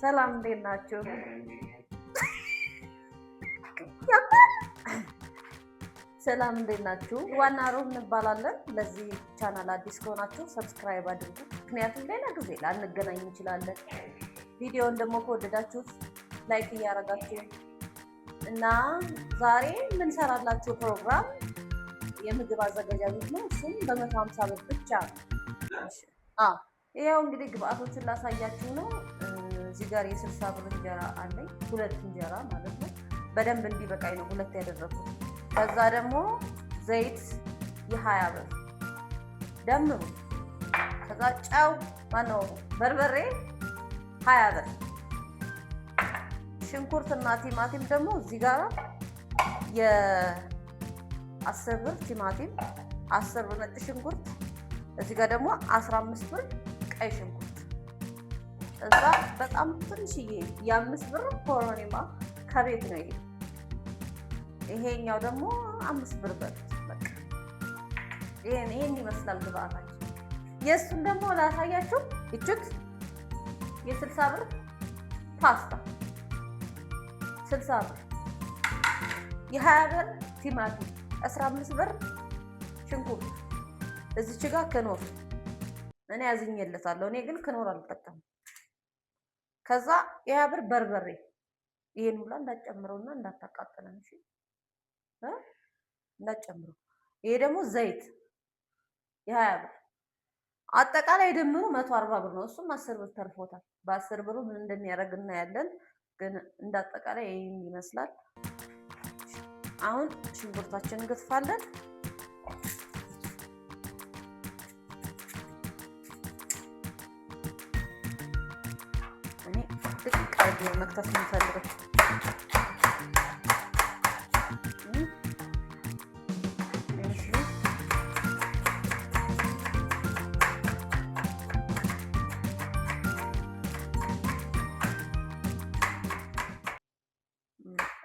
ሰላም እንዴት ናችሁ? ሰላም እንዴት ናችሁ? ዋና ሮብ እንባላለን። ለዚህ ቻናል አዲስ ከሆናችሁ ሰብስክራይብ አድርጉ። ምክንያቱም ሌላ ጊዜ ላንገናኝ እንችላለን። ቪዲዮውን ደግሞ ከወደዳችሁት ላይክ እያደረጋችሁ እና ዛሬ የምንሰራላችሁ ፕሮግራም የምግብ አዘገጃጀት ነው። እሱም በ150 ብር ብቻ ነው። ይኸው እንግዲህ ግብአቶችን ላሳያችሁ ነው። እዚህ ጋር የ60 ብር እንጀራ አለኝ፣ 2 እንጀራ ማለት ነው። በደንብ እንዲበቃኝ ነው 2 ያደረኩት። ከዛ ደግሞ ዘይት የ20 ብር ደምሩ። ከዛ ጨው ማነው በርበሬ 20 ብር። ሽንኩርትና ቲማቲም ደግሞ እዚህ ጋር የ10 ብር ቲማቲም፣ 10 ብር ነጭ ሽንኩርት፣ እዚህ ጋር ደግሞ 15 ብር ቀይ ሽንኩርት። እዛ በጣም ትንሽዬ የ5 ብር ኮረሪማ ከቤት ነው። ይሄኛው ደግሞ 5 ብር በቃ ይሄን ይመስላል ግብአታችን። የእሱን ደግሞ ላሳያችሁ። እችት የ60 ብር ፓስታ 60 ብር፣ የ20 ብር ቲማቲም፣ 15 ብር ሽንኩርት። እዚች ጋር ክኖር እኔ ያዝኝለታለሁ። እኔ ግን ክኖር አልጠቀምም። ከዛ የ20 ብር በርበሬ። ይሄን ሁላ እንዳጨምረውና እንዳታቃጥለን እሺ፣ እንዳጨምረው። ይሄ ደግሞ ዘይት የ20 ብር። አጠቃላይ ድምሩ 140 ብር ነው። እሱም 10 ብር ተርፎታል። በ10 ብሩ ምን እንደሚያደርግ እናያለን። ግን እንዳጠቃላይ ይሄን ይመስላል። አሁን ሽንኩርታችንን እንገጥፋለን። እኔ ጥቂት ቀርብ መክተፍ የምፈልገው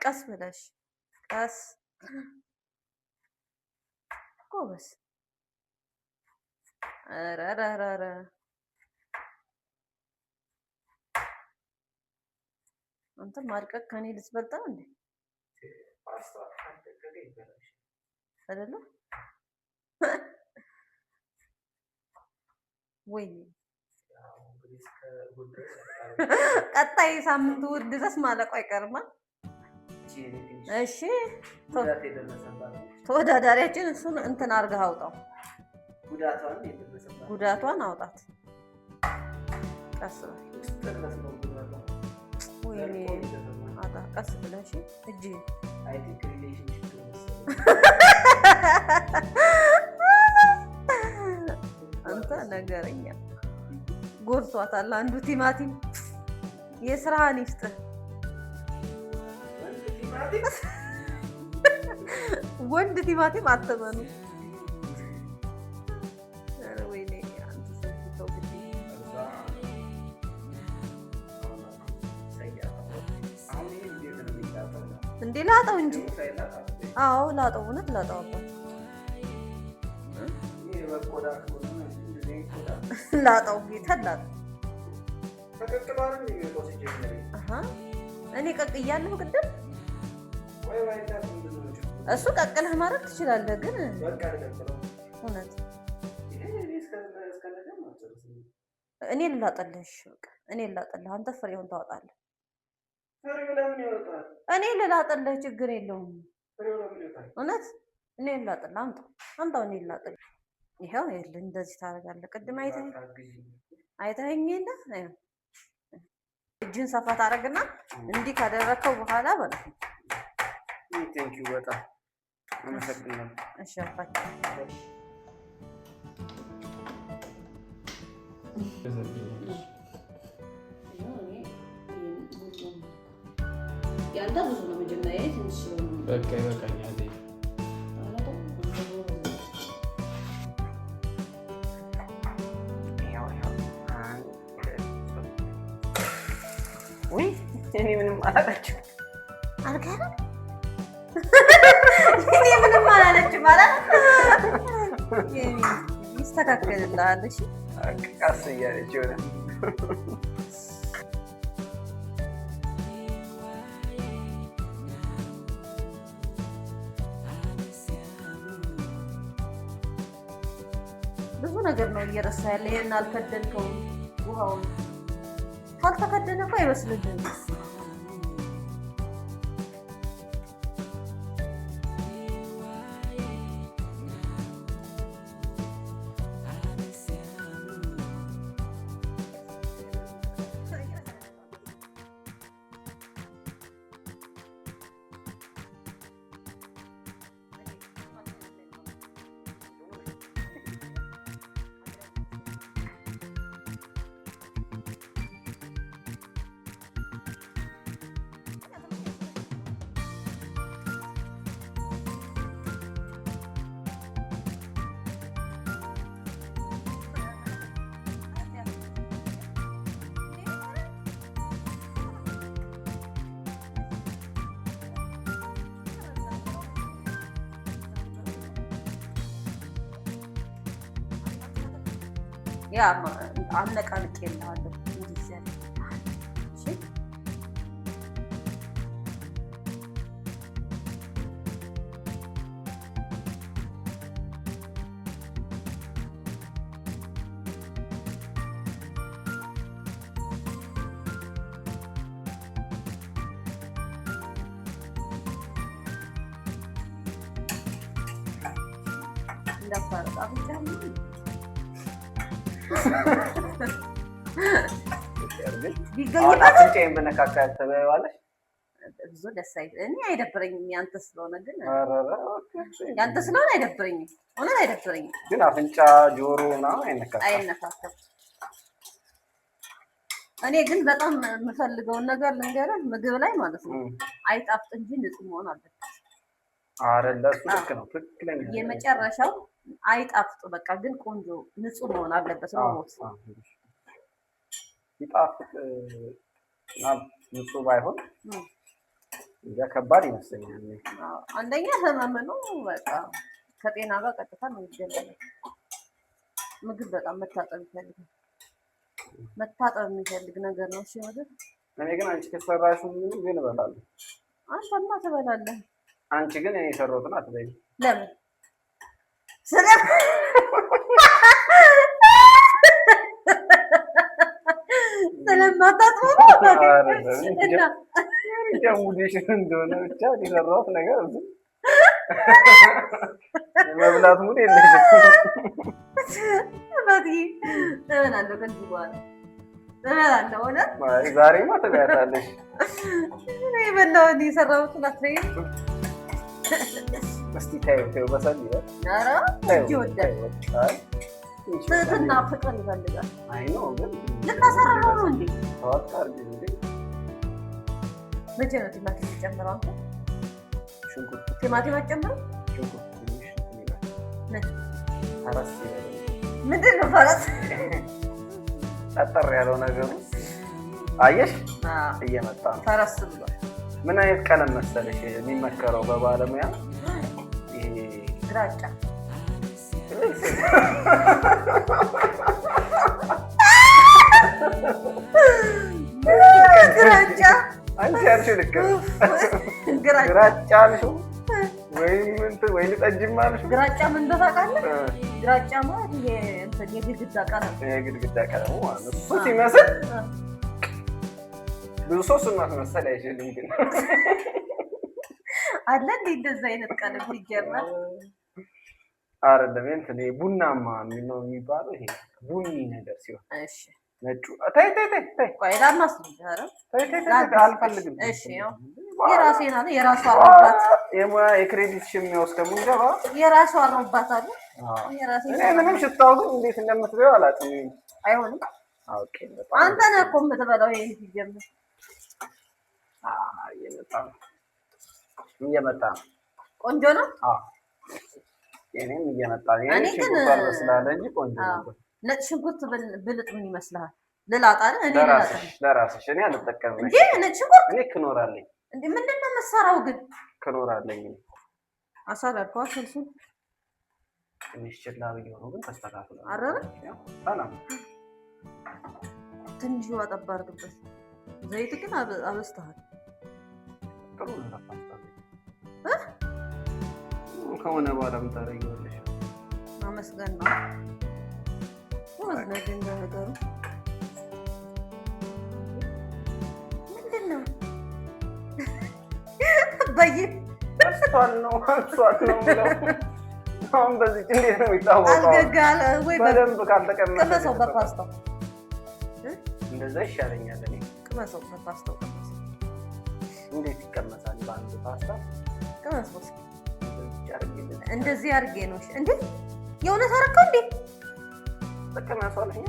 ቀስ ብለሽ ቀስ ጎበዝ። ኧረ አንተ ማድቀቅ ከኔ ልትበልጥ ነው እንዴ? አይደለ ወይ? ቀጣይ ሳምንት እሑድ ድረስ ማለቁ አይቀርማ። እሺ ተወዳዳሪያችን እሱን እንትን አድርገህ አውጣው፣ ጉዳቷን አውጣት። ቀስ ቀስ ብለሽ እጅ አንተ ነገረኛ ጎርቷታል። አንዱ ቲማቲም የስራህን ይስጥህ። ወንድ ቲማቲም አትመኑ። እንዴ ላጠው እንጂ። አዎ ላጠው፣ እውነት ላጠው። ላጠው ጌታ ላጠው። እኔ ቀቅያለሁ ቅድም። እሱ ቀቅለህ ማድረግ ትችላለህ፣ ግን እውነት እኔ ልላጥልህ። በቃ እኔ ልላጥልህ፣ አንተ ፍሬውን ታወጣለህ። እኔ ልላጥልህ፣ ችግር የለውም። እውነት እኔ ልላጥልህ። አምጣው፣ እኔ ልላጥልህ። ይኸው ይኸውልህ፣ እንደዚህ ታደርጋለህ። ቅድም አይተኸኝ የለ? እጅን ሰፋ ታደርግና እንዲህ ካደረከው በኋላ ማለት ነው። ቴንኪው በጣም አመሰግናለሁ። እሺ አባቴ። ያንተ ብዙ ነው። መጀመሪያ ትንሽ ነው። በቃ ይበቃኛል። ወይ እኔ ምንም አላላችሁ አልጋራ እኔ ምንም አላለችም ማለት ይስተካከልልሃል። እሺ ቀስ እያለች ይሆናል። ብዙ ነገር ነው እየረሳ ያለ። ይሄን አልከደንከውም። ውሃውን ካልተከደነ እኮ አይበስልልህም። ያ አነቃንቄ እልሃለሁ እንዲህ ያለ እሺ። እንዳታረጣ ብቻ ቢገኝበት በነካካ ያተበዋለሽ ብዙ ደስ አይልም። እኔ አይደብረኝም ያንተ ስለሆነ ግን ያንተ ስለሆነ አይደብረኝም። እውነት አይደብረኝም። ግን አፍንጫ ጆሮ ምናምን አይነካካም። እኔ ግን በጣም የምፈልገውን ነገር ልንገርህ፣ ምግብ ላይ ማለት ነው አይጣፍጥ እንጂ ንጹህ መሆን አለበት። አይደለም ልክ ነው። ትክክለኛ የመጨረሻው አይጣፍጥ በቃ ግን ቆንጆ ንጹህ መሆን አለበት ነው። ይጣፍጥ ንጹህ ባይሆን ከባድ ይመስለኛል። አንደኛ ህመም ነው። በቃ ከጤና ጋር ቀጥታ ነው የሚገናኘው። ምግብ በጣም መታጠብ ይፈልጋል። መታጠብ የሚፈልግ ነገር ነው። እሺ ምግብ እኔ ግን አንቺ ከሰራሽው ምንም ግን እበላለሁ። አንተማ ትበላለህ። አንቺ ግን እኔ የሰራሁትን አትበይም። ለምን? ስለማታጥበው ነው። ሙዲሽን እንደሆነ ብቻ የሰራሁት ነገር መብላት ሙድ የለሽም። እበላለሁ ከዚህ በኋላ እበላለሁ። እውነት ዛሬማ ትበያታለሽ። የበላሁት የሰራሁትን አትበይም። እስኪ ተይው በሰል ይበል። ኧረ እጅ ይወዳል። ትህትና ፍቅር ይፈልጋል። አይ ነው ግን ልታሰራው ነው እንዴ? ተዋጣር እንዴ? መቼ ነው ቲማቲም የጨመረው አንተ? ሽንኩርት ቲማቲም አጨምረው? ሽንኩርት ትንሽ ይላል። ምን ፈረስ ይላል። ምንድን ነው ፈረስ? ጠጠር ያለው ነገሩ አየሽ? እየመጣ ነው ፈረስ ብሏል። ምን አይነት ቀለም መሰለሽ የሚመከረው በባለሙያ? ይሄ ግራጫ ግራጫ አንቺ ያልሽው ልክ ግራጫ አልሽው ወይም ጠጅም አልሽው። ግራጫ ምን ታውቃለህ? ግራጫ ማለት ይሄ እንትን የግድግዳ ቀለም ማለት ነው። እሱ ሲመስል ብዙ ሰው እሱን ማስመሰል አይችልም። ግን አለ እንደ እንደዛ አይነት ቀለም ሲጀመር አይደለም እንትን ቡናማ ነው የሚባለው። ይሄ ቡኒ ነገር ሲሆን እሺ ነጩ ተይ ቆይ ላማስልኝ። ኧረ አልፈልግም። እሺ የራሴ ናት። የራሷ አሮባት የሙያ የክሬዲት የሚወስድ ደግሞ እንጀራ የራሷ አሮባት አለ። የራሴ እኔ ምንም ሽታው ግን እንዴት እንደምትበይው አላውቅም። አይሆንም። ኦኬ አንተ ነህ እኮ የምትበላው። ይሄን ሲጀምር እየመጣ ነው። ቆንጆ ነው። እኔም እየመጣ ነው። እኔ ሽንኩርት ስላለ እንጂ ቆንጆ ነው። ነጭ ሽንኩርት ብልጥ ምን ይመስልሃል? ልላጣ አይደል? እኔ ልላጣ ለራስሽ እኔ አልጠቀምም እንዴ ነጭ ሽንኩርት እኔ ክኖር አለኝ። እንዴ ምንድን ነው የምትሰራው ግን? ክኖር አለኝ። አሳላልከው አሰልሱን ትንሽ ችላ ብዬሽ ነው ግን ተስተካክሏል። አረረ ሰላም ትንሽ ውሃ ጠብ አድርግበት። ዘይት ግን አበስተሃል። ጥሩ ነው ተፋስታ ከሆነ በኋላ ምን ታደርጊዋለሽ? አመስገን ነው። ጎበዝ ነህ ግን በነገሩ ምንድን ነው በይ አንሷል ነው ብለው አሁን በዚህ እንዴት ነው የሚታወቀው? አልገጋለ ወይ በደንብ ካልተቀመጠ ቅመሰው በፓስታው እንደዛ ይሻለኛል። እኔ ቅመሰው በፓስታው ቅመሰው። እንዴት ይቀመሳል በአንድ ፓስታ? ቅመሰው እንደዚህ አድርጌ ነው እንዴ? የእውነት አደረከው እንዴ? ተቀመሰው አለኝ።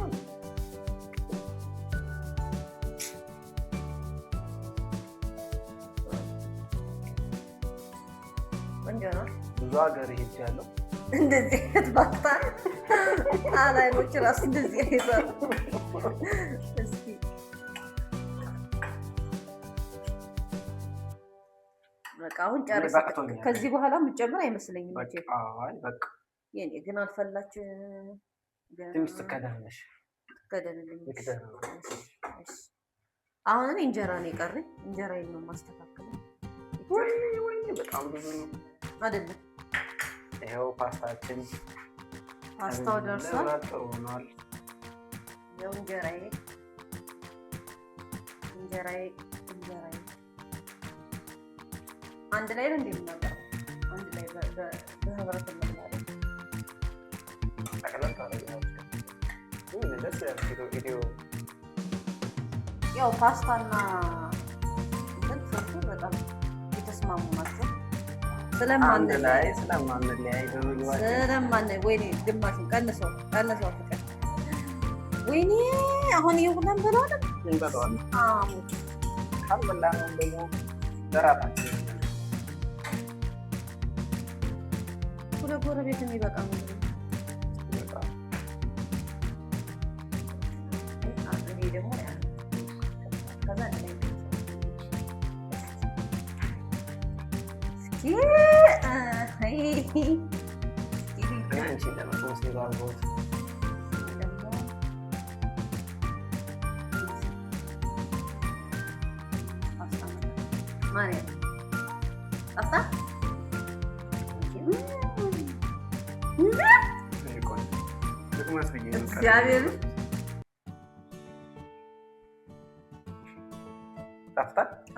ብዙ ሀገር ሄጃለሁ። እንደዚህ አይነት ፓስታ ጣሊያኖች ራሱ እንደዚህ አይሰሩ። እስኪ በቃ አሁን ጨርሰ። ከዚህ በኋላ የምትጨምር አይመስለኝም። በቃ የኔ ግን አልፈላች። ትንሽ ትከደንልሽ። ትከደንልኝ። አሁን እኔ እንጀራ ነው የቀረኝ። እንጀራዬን ነው የማስተካክለው። በጣም ብዙ ነው አይደለም? ይኸው ፓስታችን ፓስታው ደርሷል። ጥሩ ሆኗል። ይኸው እንጀራዬ አንድ ላይ ነው እንደምናቀርበው። አንድ ላይ በህብረት እንመጣለን። ያው ፓስታና ፍርፍር በጣም የተስማሙ ናቸው። ስለማንለያይ ወይኔ ግማሹን ቀንሰው ፍቅር ወይኔ አሁን ይሁን ብለዋል። ካልበላን ደግሞ ለራታችን ጎረቤት የሚበቃ ነው። እኔ ደግሞ ከዛ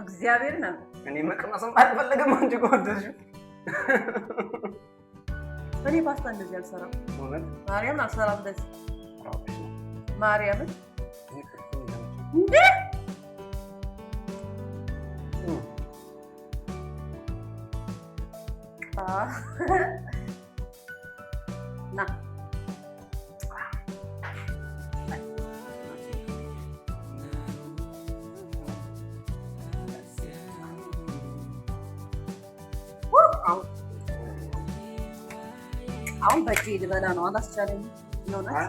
እግዚአብሔር ነው። እኔ መቅመስም አልፈለግም። አንቺ ጎደልሽው። እኔ ፓስታ እንደዚህ አልሰራም። ማርያምን አልሰራም እንደዚህ ማርያምን እንዴ ና አሁን በእጄ ልበላ ነው። አላስቻለኝም። ይሆናል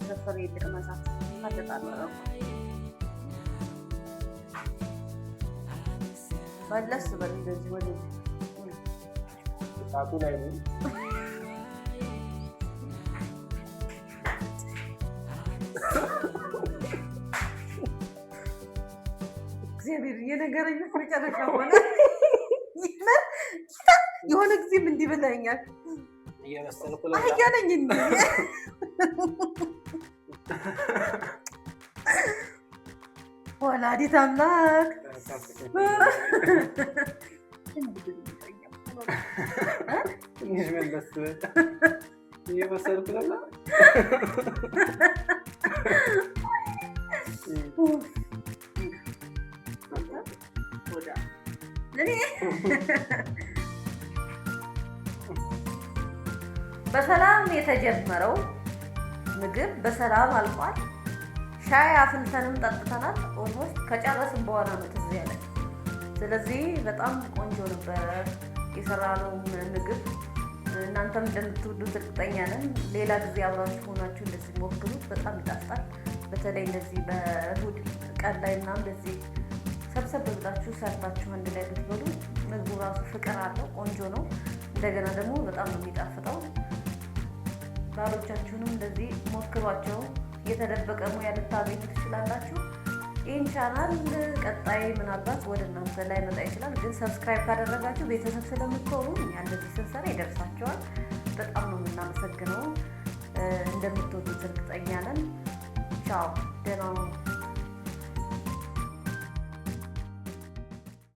ፍርፍር ይልቅ መሳት አደጣለሁ። መለስ በል እንደዚህ ወደ ሰዓቱ ላይ ነው። እግዚአብሔር የነገረኝ መጨረሻ ሆነ። የሆነ ጊዜም እንዲህ ብለኸኛል። አህያ ነኝ እንዴ? ወላዲተ አምላክ ትንሽ መለስ እየመሰልኩ ነበር። በሰላም የተጀመረው ምግብ በሰላም አልቋል። ሻይ አፍልተንም ጠጥተናል። ኦልሞስት ከጨረስን በኋላ ነው ትዝ ያለን። ስለዚህ በጣም ቆንጆ ነበረ የሰራነው ምግብ። እናንተም እንደምትወዱት እርግጠኛ ነን። ሌላ ጊዜ አብራችሁ ሆናችሁ እንደዚህ ሞክሩት። በጣም ይጣፍጣል። በተለይ እንደዚህ በእሑድ ቀን ላይ እና እንደዚህ ሰብሰብ ብላችሁ ሰርታችሁ አንድ ላይ ብትበሉ ምግቡ ራሱ ፍቅር አለው። ቆንጆ ነው። እንደገና ደግሞ በጣም ነው የሚጣፍጠው። ባሎቻችሁንም እንደዚህ ሞክሯቸው። የተደበቀ ሙያ ልታገኙ ትችላላችሁ። ይህን ቻናል ቀጣይ ምናልባት ወደ እናንተ ላይ መጣ ይችላል። ግን ሰብስክራይብ ካደረጋችሁ ቤተሰብ ስለምትሆኑ እኛ እንደዚህ ስንሰራ ይደርሳቸዋል። በጣም ነው የምናመሰግነው። እንደምትወዱት እርግጠኛ ነን። ቻው ደህና